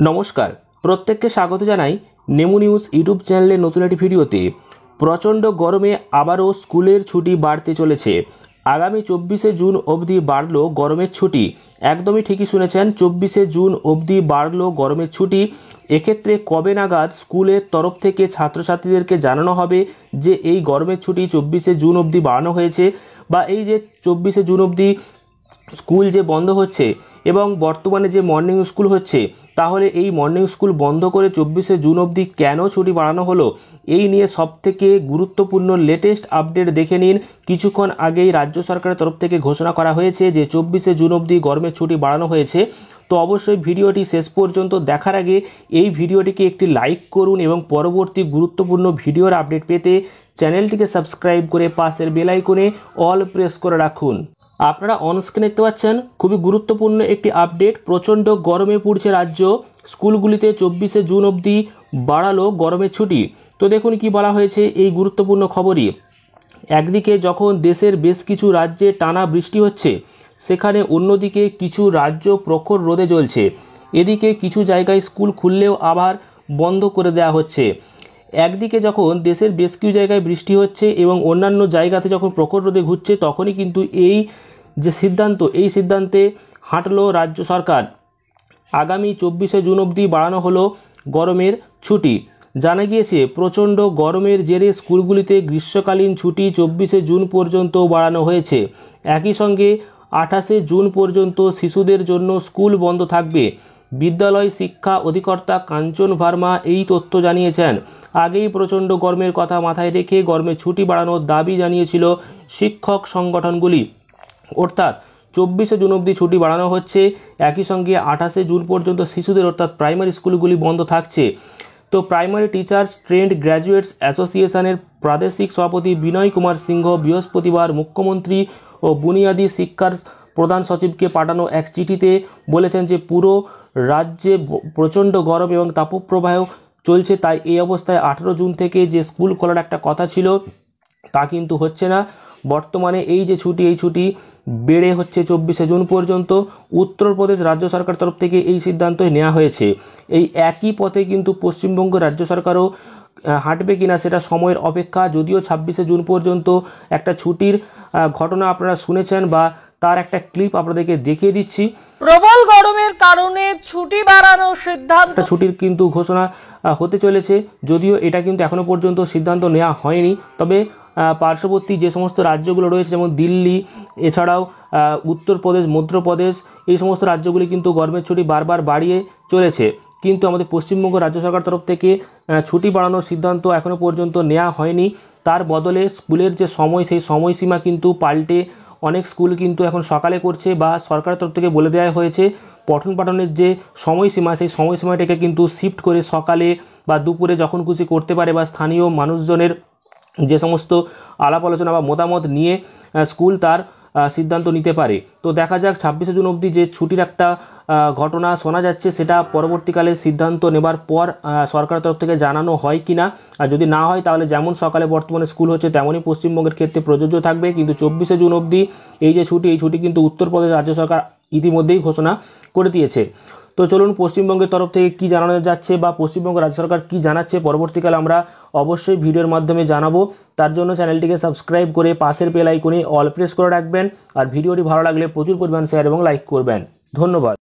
নমস্কার, প্রত্যেককে স্বাগত জানাই নেমু নিউজ ইউটিউব চ্যানেলের নতুন একটি ভিডিওতে। প্রচণ্ড গরমে আবারও স্কুলের ছুটি বাড়তে চলেছে। আগামী 24শে জুন অবধি বাড়ল গরমের ছুটি। একদমই ঠিকই শুনেছেন, 24শে জুন অবধি বাড়ল গরমের ছুটি। এক্ষেত্রে কবে নাগাদ স্কুলের তরফ থেকে ছাত্রছাত্রীদেরকে জানানো হবে যে এই গরমের ছুটি 24শে জুন অবধি বাড়ানো হয়েছে, বা এই যে 24শে জুন অবধি স্কুল যে বন্ধ হচ্ছে এবং বর্তমানে যে মর্নিং স্কুল হচ্ছে, তাহলে এই মর্নিং স্কুল বন্ধ করে 24শে জুন অবধি কেন ছুটি বাড়ানো হলো, এই নিয়ে সবথেকে গুরুত্বপূর্ণ লেটেস্ট আপডেট দেখে নিন। কিছুক্ষণ আগেই রাজ্য সরকারের তরফ থেকে ঘোষণা করা হয়েছে যে 24শে জুন অবধি গরমের ছুটি বাড়ানো হয়েছে। তো অবশ্যই ভিডিওটি শেষ পর্যন্ত দেখার আগে এই ভিডিওটিকে একটি লাইক করুন এবং পরবর্তী গুরুত্বপূর্ণ ভিডিওর আপডেট পেতে চ্যানেলটিকে সাবস্ক্রাইব করে পাশের বেল আইকনে অল প্রেস করে রাখুন। আপনারা অনস্ক্রিনে দেখতে পাচ্ছেন খুবই গুরুত্বপূর্ণ একটি আপডেট। প্রচণ্ড গরমে পড়ছে রাজ্য, স্কুলগুলিতে 24শে জুন অবধি বাড়ালো গরমের ছুটি। তো দেখুন কি বলা হয়েছে এই গুরুত্বপূর্ণ খবরই। একদিকে যখন দেশের বেশ কিছু রাজ্যে টানা বৃষ্টি হচ্ছে, সেখানে অন্যদিকে কিছু রাজ্য প্রখর রোদে জ্বলছে। এদিকে কিছু জায়গায় স্কুল খুললেও আবার বন্ধ করে দেওয়া হচ্ছে। একদিকে যখন দেশের বেশ কিছু জায়গায় বৃষ্টি হচ্ছে এবং অন্যান্য জায়গাতে যখন প্রখর রোদে ঘুরছে, তখনই কিন্তু এই যে সিদ্ধান্ত, এই সিদ্ধান্তে হাঁটলো রাজ্য সরকার। আগামী 24শে জুন অবধি বাড়ানো হলো গরমের ছুটি। জানা গিয়েছে প্রচণ্ড গরমের জেরে স্কুলগুলিতে গ্রীষ্মকালীন ছুটি 24শে জুন পর্যন্ত বাড়ানো হয়েছে। একই সঙ্গে 28শে জুন পর্যন্ত শিশুদের জন্য স্কুল বন্ধ থাকবে। বিদ্যালয় শিক্ষা অধিকর্তা কাঞ্চন ভার্মা এই তথ্য জানিয়েছেন। আগেই প্রচণ্ড গরমের কথা মাথায় রেখে গরমের ছুটি বাড়ানোর দাবি জানিয়েছিল শিক্ষক সংগঠনগুলি। অর্থাৎ 24শে জুন অবধি ছুটি বাড়ানো হচ্ছে, একই সঙ্গে 28শে জুন পর্যন্ত শিশুদের অর্থাৎ প্রাইমারি স্কুলগুলি বন্ধ থাকছে। তো প্রাইমারি টিচার্স ট্রেন্ড গ্র্যাজুয়েটস অ্যাসোসিয়েশনের প্রাদেশিক সভাপতি বিনয় কুমার সিংহ বৃহস্পতিবার মুখ্যমন্ত্রী ও বুনিয়াদী শিক্ষার প্রধান সচিবকে পাঠানো এক চিঠিতে বলেছেন যে পুরো রাজ্যে প্রচণ্ড গরম এবং তাপপ্রবাহ চলছে, তাই এই অবস্থায় 18 জুন থেকে যে স্কুল খোলার একটা কথা ছিল তা কিন্তু হচ্ছে না। বর্তমানে এই যে ছুটি, এই ছুটি বেড়ে হচ্ছে 24শে জুন পর্যন্ত। উত্তরপ্রদেশ রাজ্য সরকার তরফ থেকে এই সিদ্ধান্ত নেওয়া হয়েছে। এই একই পথে কিন্তু পশ্চিমবঙ্গ রাজ্য সরকারও হাঁটবে কিনা সেটা সময়ের অপেক্ষা। যদিও 26শে জুন পর্যন্ত একটা ছুটির ঘটনা আপনারা শুনেছেন, বা তার একটা ক্লিপ আপনাদেরকে দেখিয়ে দিচ্ছি। প্রবল গরমের কারণে ছুটি বাড়ানোর সিদ্ধান্ত, ছুটির কিন্তু ঘোষণা হতে চলেছে। যদিও এটা কিন্তু এখনো পর্যন্ত সিদ্ধান্ত নেওয়া হয়নি, তবে পার্শ্ববর্তী যে সমস্ত রাজ্যগুলো রয়েছে যেমন দিল্লি, এছাড়াও উত্তরপ্রদেশ, মধ্যপ্রদেশ, এই সমস্ত রাজ্যগুলি কিন্তু গরমের ছুটি বারবার বাড়িয়ে চলেছে। কিন্তু আমাদের পশ্চিমবঙ্গ রাজ্য সরকার তরফ থেকে ছুটি বাড়ানোর সিদ্ধান্ত এখনো পর্যন্ত নেওয়া হয়নি। তার বদলে স্কুলের যে সময়, সেই সময়সীমা কিন্তু পাল্টে অনেক স্কুল কিন্তু এখন সকালে করছে, বা সরকারের তরফ থেকে বলে দেওয়া হয়েছে পঠন পাঠনের যে সময়সীমা, সেই সময়সীমাটাকে কিন্তু শিফট করে সকালে বা দুপুরে যখন খুশি করতে পারে, বা স্থানীয় মানুষজনের যে সমস্ত আলাপ আলোচনা বা মতামত নিয়ে স্কুল তার সিদ্ধান্ত নিতে পারে। তো দেখা যাক 26শে জুন অবধি যে ছুটির একটা ঘটনা শোনা যাচ্ছে, সেটা পরবর্তীকালে সিদ্ধান্ত নেবার পর সরকারের তরফ থেকে জানানো হয় কিনা। আর যদি না হয় তাহলে যেমন সকালে বর্তমানে স্কুল হচ্ছে তেমনই পশ্চিমবঙ্গের ক্ষেত্রে প্রযোজ্য থাকবে। কিন্তু 24শে জুন অবধি এই যে ছুটি, এই ছুটি কিন্তু উত্তরপ্রদেশ রাজ্য সরকার ইতিমধ্যেই ঘোষণা করে দিয়েছে। তো চলুন পশ্চিমবঙ্গের তরফ থেকে কী জানানো যাচ্ছে, বা পশ্চিমবঙ্গ রাজ্য সরকার কী জানাচ্ছে, পরবর্তীকালে আমরা অবশ্যই ভিডিওর মাধ্যমে জানাবো। তার জন্য চ্যানেলটিকে সাবস্ক্রাইব করে পাশের বেল আইকনে অল প্রেস করে রাখবেন। আর ভিডিওটি ভালো লাগলে প্রচুর পরিমাণ শেয়ার এবং লাইক করবেন। ধন্যবাদ।